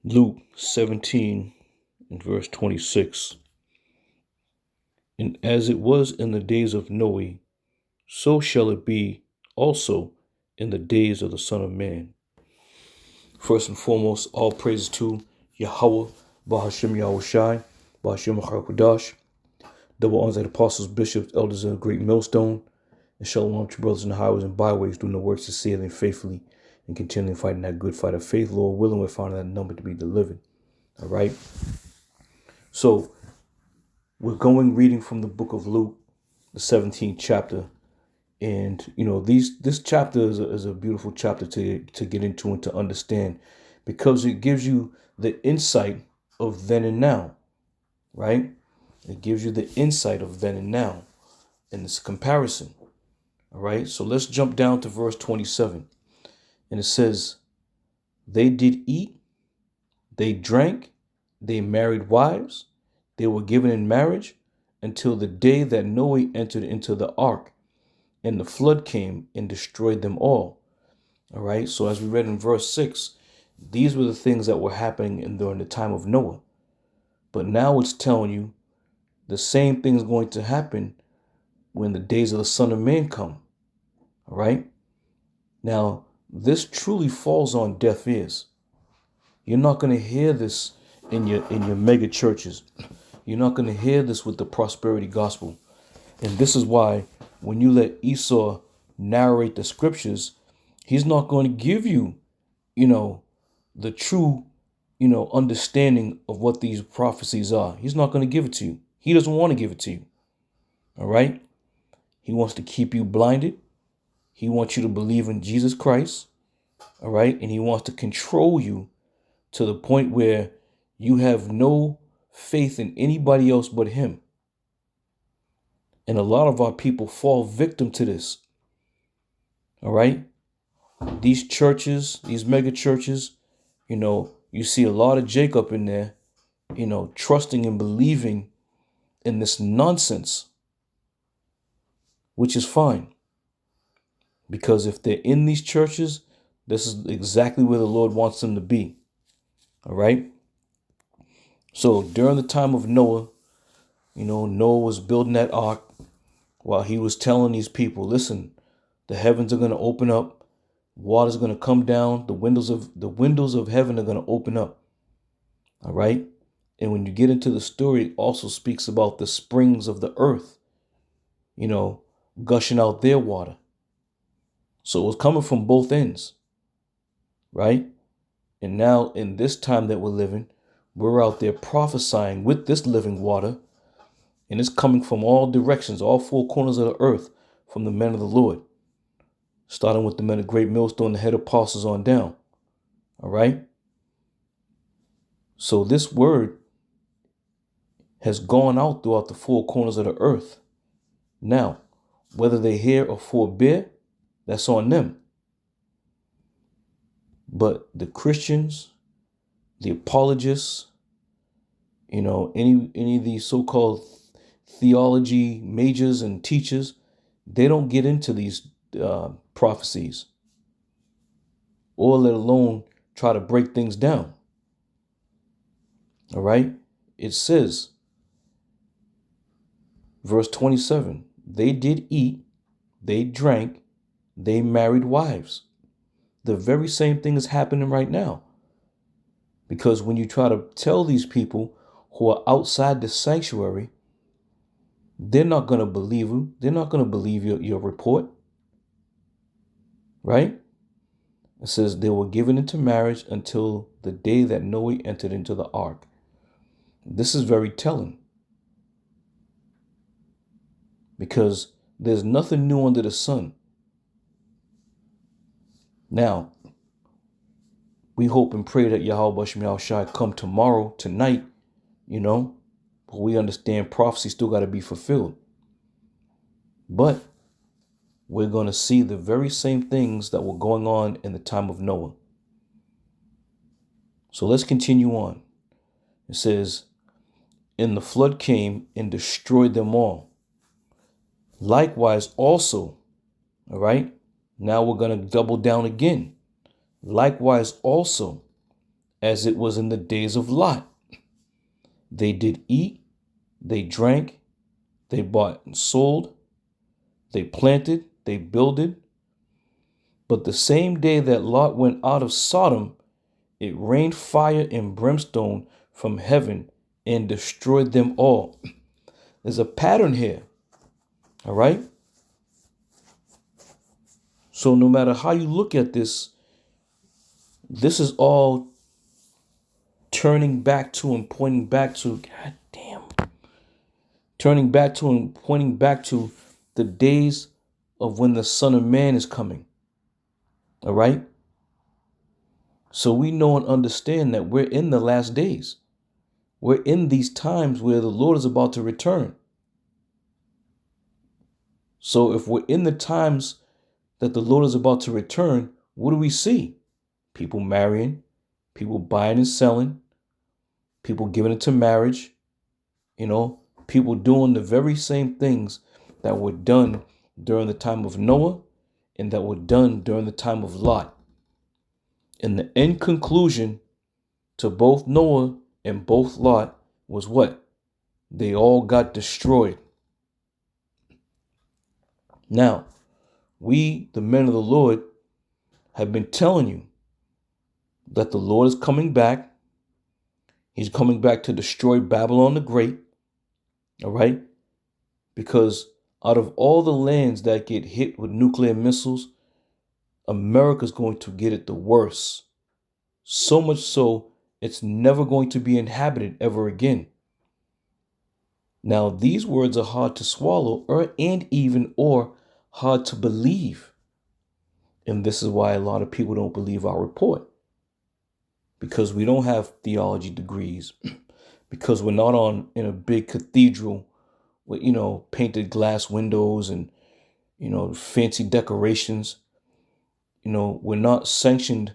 Luke 17 and verse 26. And as it was in the days of Noe, so shall it be also in the days of the Son of Man. First and foremost, all praises to Yahweh, Bahashim Yahawashi, Bahashim HaKadosh, double honors to the apostles, bishops, elders of the great millstone, and shalom to brothers in the highways and byways, doing the works sincerely and faithfully, and continually fighting that good fight of faith. Lord willing, we're finding that number to be delivered. All right. So we're reading from the book of Luke, the 17th chapter. And, this chapter is a beautiful chapter to get into and to understand, because it gives you the insight of then and now, right? It gives you the insight of then and now in this comparison. All right. So let's jump down to verse 27. And it says, they did eat, they drank, they married wives, they were given in marriage until the day that Noe entered into the ark, and the flood came and destroyed them all. All right. So as we read in verse 6, these were the things that were happening during the time of Noah. But now it's telling you the same thing is going to happen when the days of the Son of Man come. All right. Now, this truly falls on deaf ears. You're not going to hear this in your mega churches. You're not going to hear this with the prosperity gospel. And this is why when you let Esau narrate the scriptures, he's not going to give you, the true, understanding of what these prophecies are. He's not going to give it to you. He doesn't want to give it to you. All right. He wants to keep you blinded. He wants you to believe in Jesus Christ. All right. And he wants to control you to the point where you have no faith in anybody else but him. And a lot of our people fall victim to this. All right. These churches, these mega churches, you see a lot of Jacob in there, trusting and believing in this nonsense, which is fine. Because if they're in these churches, this is exactly where the Lord wants them to be. All right. So during the time of Noah, Noah was building that ark while he was telling these people, listen, the heavens are going to open up. Water's going to come down. The windows of heaven are going to open up. All right. And when you get into the story, it also speaks about the springs of the earth, gushing out their water. So it was coming from both ends. Right. And now in this time that we're living, we're out there prophesying with this living water. And it's coming from all directions, all four corners of the earth, from the men of the Lord. Starting with the men of great millstone, the head apostles on down. All right. So this word has gone out throughout the four corners of the earth. Now, whether they hear or forbear, that's on them. But the Christians, the apologists, any of these so-called theology majors and teachers, they don't get into these prophecies, or let alone try to break things down. All right. It says, verse 27, they did eat, they drank, they married wives. The very same thing is happening right now. Because when you try to tell these people who are outside the sanctuary, they're not going to believe you. They're not going to believe your report. Right? It says they were given into marriage until the day that Noe entered into the ark. This is very telling. Because there's nothing new under the sun. Now, we hope and pray that Yahawashi come tomorrow, tonight, but we understand prophecy still got to be fulfilled. But we're going to see the very same things that were going on in the time of Noah. So let's continue on. It says, and the flood came and destroyed them all. Likewise also, all right, now we're going to double down again. Likewise also, as it was in the days of Lot. They did eat, they drank, they bought and sold, they planted, they builded. But the same day that Lot went out of Sodom, it rained fire and brimstone from heaven and destroyed them all. There's a pattern here. All right. So no matter how you look at this, this is all turning back to and pointing back to, God damn, turning back to and pointing back to the days of when the Son of Man is coming. All right. So we know and understand that we're in the last days. We're in these times where the Lord is about to return. So if we're in the times that the Lord is about to return, what do we see? People marrying, people buying and selling, people giving into marriage, people doing the very same things that were done during the time of Noah and that were done during the time of Lot. And the end conclusion to both Noah and both Lot was what? They all got destroyed. Now, we, the men of the Lord, have been telling you that the Lord is coming back. He's coming back to destroy Babylon the Great. All right? Because out of all the lands that get hit with nuclear missiles, America's going to get it the worst. So much so, it's never going to be inhabited ever again. Now, these words are hard to swallow or hard to believe. And this is why a lot of people don't believe our report. Because we don't have theology degrees. Because we're not in a big cathedral with, painted glass windows and, fancy decorations. We're not sanctioned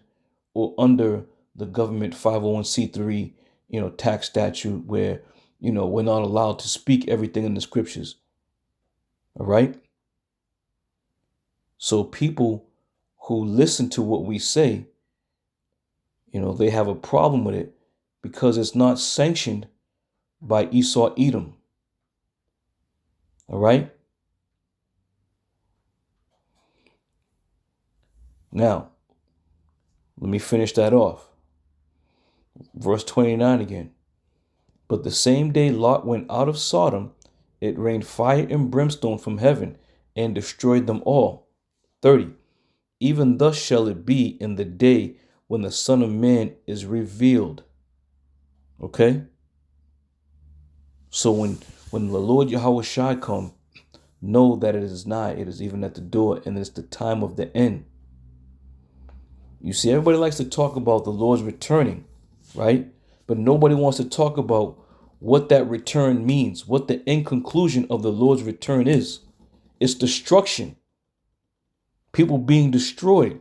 or under the government 501c3, tax statute where, we're not allowed to speak everything in the scriptures. All right. So people who listen to what we say, they have a problem with it because it's not sanctioned by Esau Edom. All right. Now, let me finish that off. Verse 29 again. But the same day Lot went out of Sodom, it rained fire and brimstone from heaven and destroyed them all. 30. Even thus shall it be in the day when the Son of Man is revealed. Okay? So when the Lord Yahawashi come, know that it is nigh, it is even at the door, and it's the time of the end. You see, everybody likes to talk about the Lord's returning, right? But nobody wants to talk about what that return means, what the end conclusion of the Lord's return is. It's destruction. People being destroyed.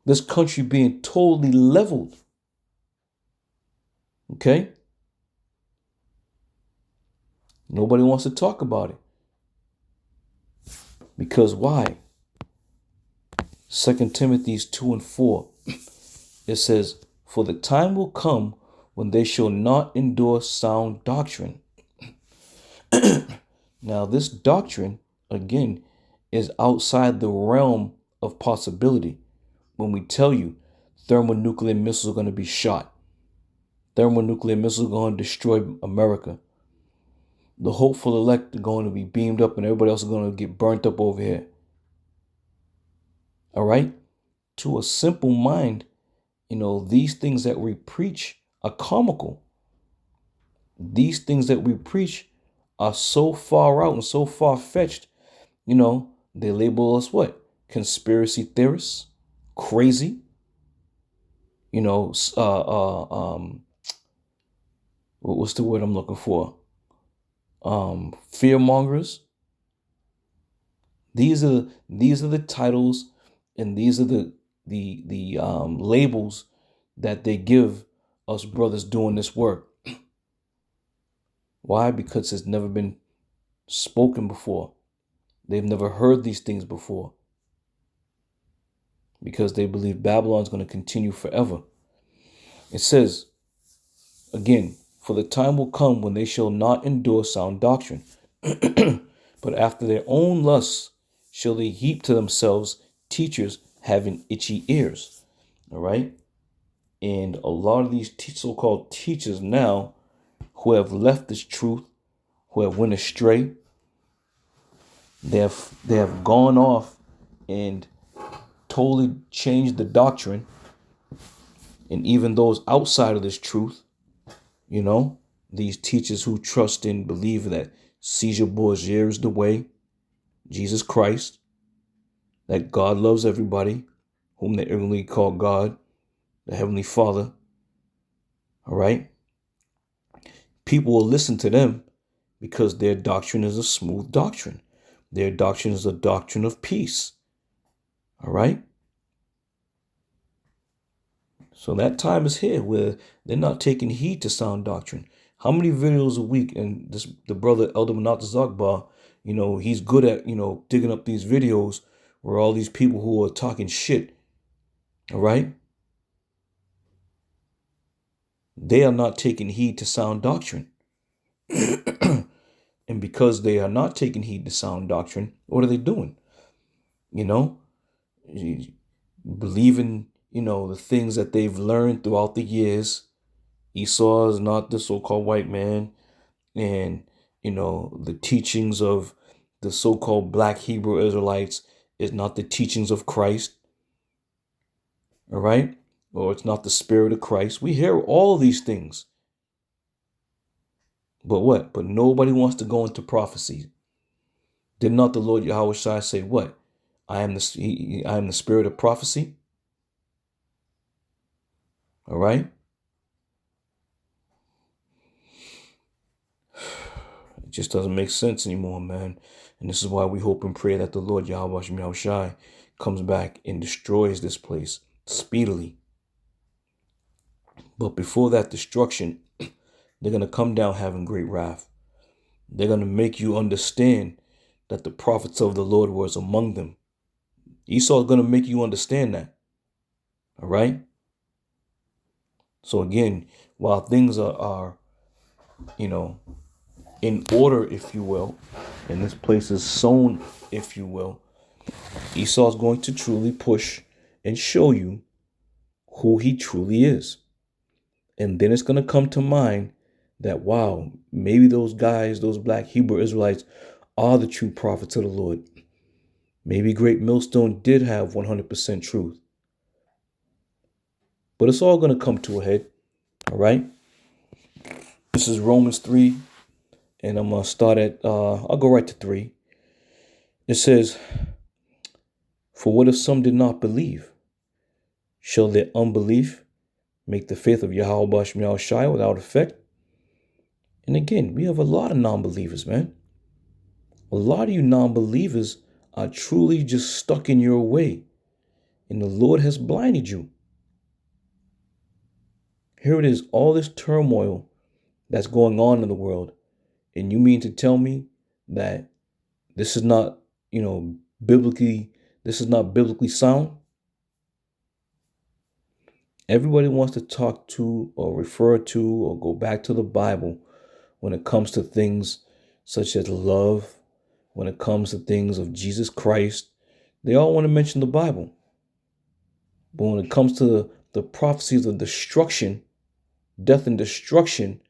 This country being totally leveled. Okay? Nobody wants to talk about it. Because why? 2 Timothy 2 and 4. It says, for the time will come when they shall not endure sound doctrine. Now, this doctrine, again, is outside the realm of possibility. When we tell you thermonuclear missiles are going to be shot, thermonuclear missiles are going to destroy America, the hopeful elect are going to be beamed up and everybody else is going to get burnt up over here. All right? To a simple mind, these things that we preach are comical. These things that we preach are so far out and so far-fetched, they label us what? Conspiracy theorists, crazy, what's the word I'm looking for? Fear mongers. These are the titles and these are the labels that they give us brothers doing this work. Why? Because it's never been spoken before. They've never heard these things before. Because they believe Babylon's going to continue forever. It says, again, for the time will come when they shall not endure sound doctrine, but after their own lusts shall they heap to themselves teachers having itchy ears. All right. And a lot of these so-called teachers now who have left this truth, who have went astray, they have gone off and totally changed the doctrine. And even those outside of this truth, these teachers who trust and believe that Caesar Borgia is the way, Jesus Christ, that God loves everybody, whom they ignorantly call God, the Heavenly Father. All right? People will listen to them because their doctrine is a smooth doctrine. Their doctrine is a doctrine of peace. All right? So that time is here where they're not taking heed to sound doctrine. How many videos a week? And the brother Elder Manat Zagba, he's good at, digging up these videos where all these people who are talking shit, all right? They are not taking heed to sound doctrine. And because they are not taking heed to sound doctrine, what are they doing? Believing, the things that they've learned throughout the years. Esau is not the so-called white man. And, the teachings of the so-called black Hebrew Israelites is not the teachings of Christ. All right? Or it's not the spirit of Christ. We hear all of these things. But what? But nobody wants to go into prophecy. Did not the Lord Yahawashi say what? I am the spirit of prophecy. All right? It just doesn't make sense anymore, man. And this is why we hope and pray that the Lord Yahawashi comes back and destroys this place speedily. But before that destruction, they're going to come down having great wrath. They're going to make you understand that the prophets of the Lord was among them. Esau is going to make you understand that. All right? So again, while things are in order, if you will, and this place is sown, if you will, Esau is going to truly push and show you who he truly is. And then it's going to come to mind that, wow, maybe those guys, those black Hebrew Israelites are the true prophets of the Lord. Maybe Great Millstone did have 100% truth. But it's all going to come to a head. All right. This is Romans 3. And I'm going to start at, I'll go right to 3. It says, for what if some did not believe? Shall their unbelief make the faith of Yahawashi without effect? And again, we have a lot of non-believers, man. A lot of you non-believers are truly just stuck in your way. And the Lord has blinded you. Here it is, all this turmoil that's going on in the world. And you mean to tell me that this is not, this is not biblically sound? Everybody wants to talk to or refer to or go back to the Bible when it comes to things such as love, when it comes to things of Jesus Christ. They all want to mention the Bible. But when it comes to the prophecies of destruction, death and destruction,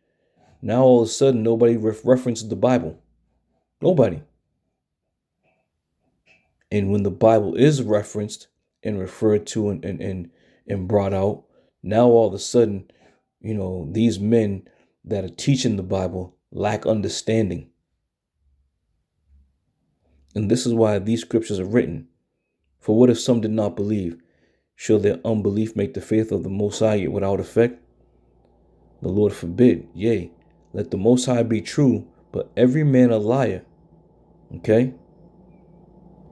now all of a sudden nobody references the Bible. Nobody. And when the Bible is referenced and referred to and brought out, now all of a sudden, these men that are teaching the Bible lack understanding. And this is why these scriptures are written. For what if some did not believe? Shall their unbelief make the faith of the Most High yet without effect? The Lord forbid. Yea, let the Most High be true, but every man a liar. Okay?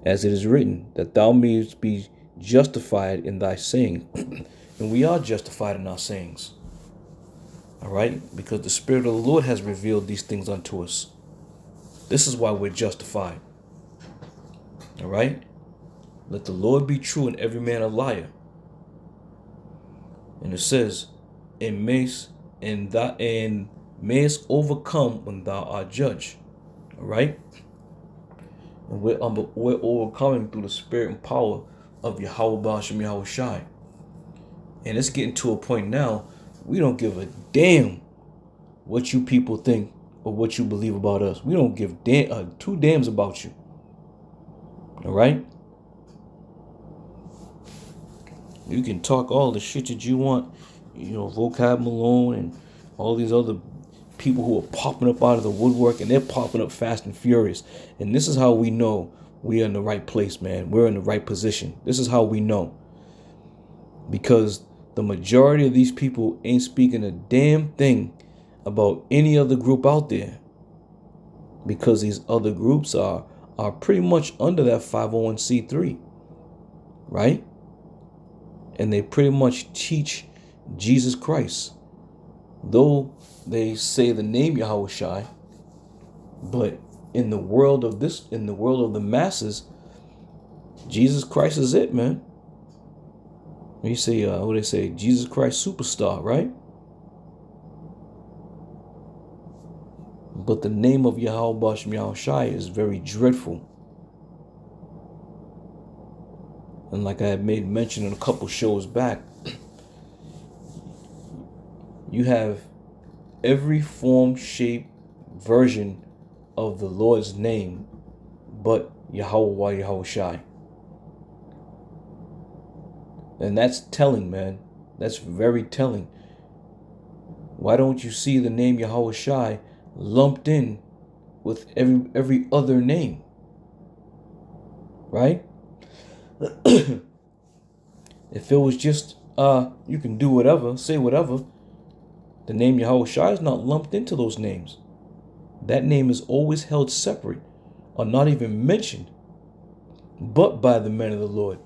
As it is written, that thou mayest be justified in thy saying. And we are justified in our sayings. All right? Because the Spirit of the Lord has revealed these things unto us. This is why we're justified. All right? Let the Lord be true and every man a liar. And it says, and mayest overcome when thou art judged. All right? And we're overcoming through the spirit and power of Yahawashi. And it's getting to a point now, we don't give a damn what you people think or what you believe about us. We don't give two damns about you. All right? You can talk all the shit that you want, Vocab Malone and all these other people who are popping up out of the woodwork, and they're popping up fast and furious. And this is how we know we are in the right place, man. We're in the right position. This is how we know. Because the majority of these people ain't speaking a damn thing about any other group out there. Because these other groups are pretty much under that 501c3, right? And they pretty much teach Jesus Christ. Though they say the name Yahawashi, but in the world of the masses, Jesus Christ is it, man. You say, what they say, Jesus Christ superstar, right? But the name of Yahawashi is very dreadful. And like I had made mention in a couple shows back, you have every form, shape, version of the Lord's name but Yahawashi. And that's telling, man. That's very telling. Why don't you see the name Yahawashi lumped in with every other name? Right? If it was just you can do whatever, say whatever, the name Yahawashi is not lumped into those names. That name is always held separate or not even mentioned but by the men of the Lord.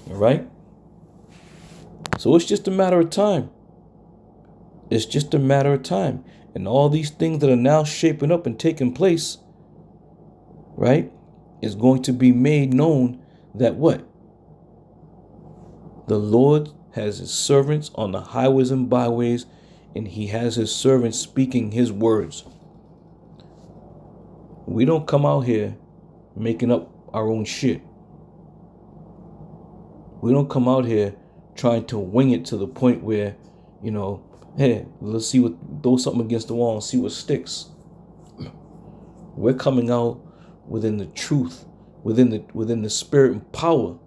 All right? So it's just a matter of time. It's just a matter of time. And all these things that are now shaping up and taking place, right, is going to be made known that what? The Lord has his servants on the highways and byways, and he has his servants speaking his words. We don't come out here making up our own shit. We don't come out here trying to wing it to the point where, hey, let's throw something against the wall and see what sticks. We're coming out within the truth, within the spirit and power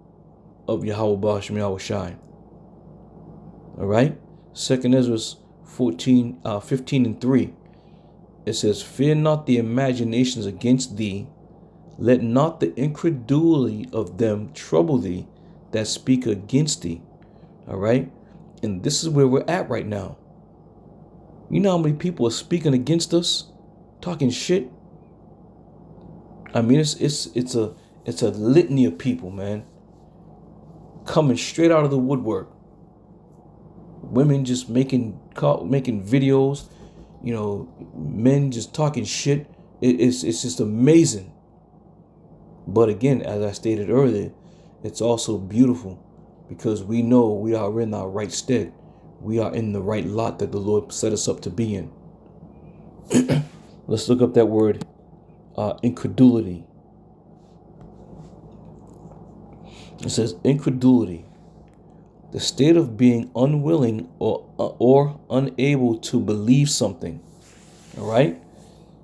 of Yahawashi. All right? 2 Ezra 15:3. It says, "Fear not the imaginations against thee. Let not the incredulity of them trouble thee that speak against thee." All right? And this is where we're at right now. You know how many people are speaking against us, talking shit? I mean, it's a litany of people, man, coming straight out of the woodwork. Women just making videos, men just talking shit. It's just amazing. But again, as I stated earlier, it's also beautiful because we know we are in our right stead. We are in the right lot that the Lord set us up to be in. Let's look up that word, incredulity. It says incredulity, the state of being unwilling or unable to believe something. All right?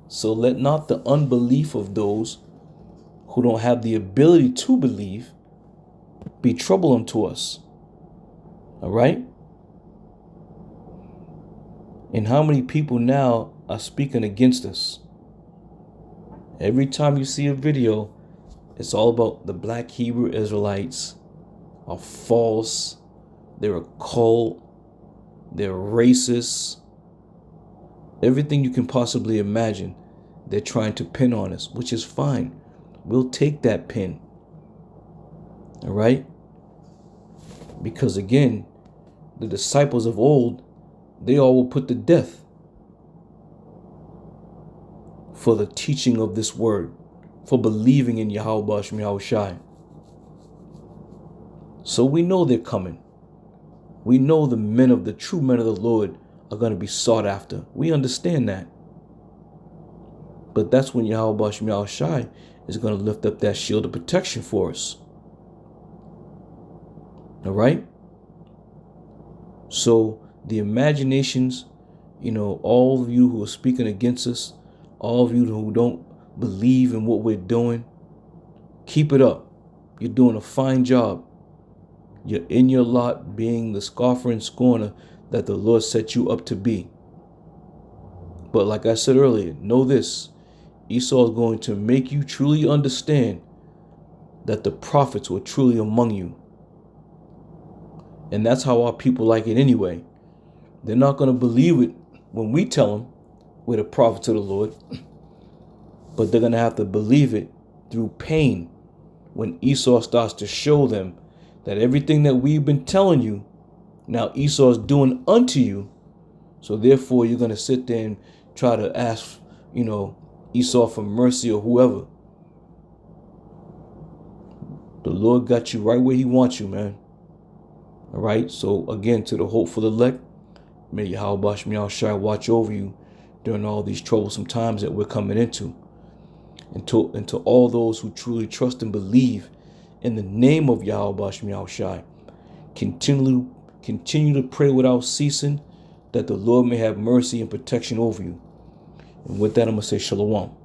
So let not the unbelief of those who don't have the ability to believe be trouble unto us. All right? And how many people now are speaking against us? Every time you see a video, it's all about the black Hebrew Israelites are false. They're a cult. They're racist. Everything you can possibly imagine, they're trying to pin on us, which is fine. We'll take that pin. All right? Because again, the disciples of old, they all were put to death for the teaching of this word, for believing in Yahawashi. So we know they're coming. We know the true men of the Lord are going to be sought after. We understand that. But that's when Yahawashi is going to lift up that shield of protection for us. All right? So the imaginations, all of you who are speaking against us, all of you who don't believe in what we're doing, keep it up. You're doing a fine job. You're in your lot being the scoffer and scorner that the Lord set you up to be. But like I said earlier, know this. Esau is going to make you truly understand that the prophets were truly among you. And that's how our people like it anyway. They're not going to believe it when we tell them we're the prophets of the Lord. But they're going to have to believe it through pain when Esau starts to show them that everything that we've been telling you, now Esau is doing unto you. So therefore, you're going to sit there and try to ask, Esau for mercy or whoever. The Lord got you right where he wants you, man. All right. So again, to the hopeful elect, may Yahawashi watch over you during all these troublesome times that we're coming into. And to all those who truly trust and believe in the name of Yahawashi, continue to pray without ceasing, that the Lord may have mercy and protection over you. And with that, I'm going to say shalom.